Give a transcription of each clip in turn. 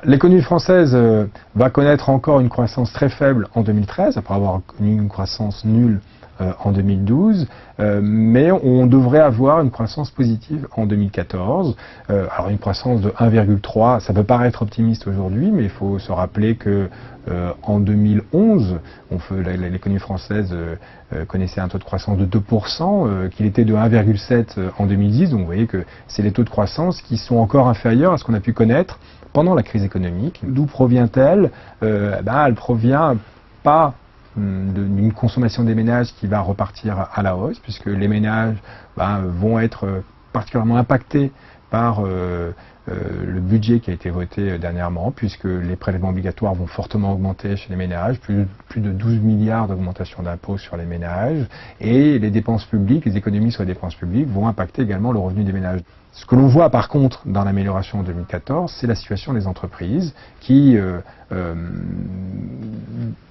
l'économie française va connaître encore une croissance très faible en 2013, après avoir connu une croissance nulle en 2012, mais on devrait avoir une croissance positive en 2014. Alors une croissance de 1,3, ça peut paraître optimiste aujourd'hui, mais il faut se rappeler que en 2011, l'économie française connaissait un taux de croissance de 2%, qu'il était de 1,7 en 2010, donc vous voyez que c'est les taux de croissance qui sont encore inférieurs à ce qu'on a pu connaître pendant la crise économique. D'où provient-elle? Elle provient pas d'une consommation des ménages qui va repartir à la hausse, puisque les ménages vont être particulièrement impactés par le budget qui a été voté dernièrement, puisque les prélèvements obligatoires vont fortement augmenter chez les ménages, plus de 12 milliards d'augmentation d'impôts sur les ménages, et les dépenses publiques, les économies sur les dépenses publiques vont impacter également le revenu des ménages. Ce que l'on voit par contre dans l'amélioration en 2014, c'est la situation des entreprises qui,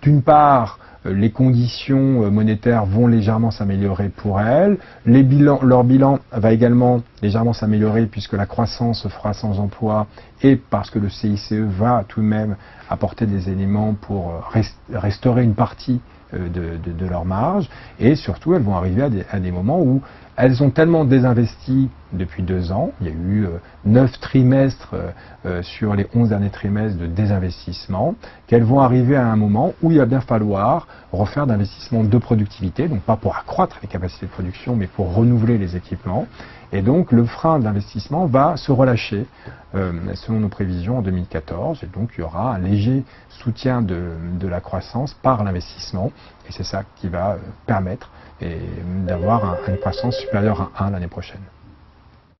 d'une part, les conditions monétaires vont légèrement s'améliorer pour elles, leur bilan va également légèrement s'améliorer puisque la croissance se fera sans emploi et parce que le CICE va tout de même apporter des éléments pour restaurer une partie de leur marge, et surtout elles vont arriver à des moments où elles ont tellement désinvesti depuis 2 ans, il y a eu 9 trimestres sur les 11 derniers trimestres de désinvestissement, qu'elles vont arriver à un moment où il va bien falloir refaire d'investissements de productivité, donc pas pour accroître les capacités de production, mais pour renouveler les équipements. Et donc le frein d'investissement va se relâcher selon nos prévisions en 2014, et donc il y aura un léger soutien de la croissance par l'investissement, et c'est ça qui va permettre d'avoir une croissance supérieure à 1 l'année prochaine.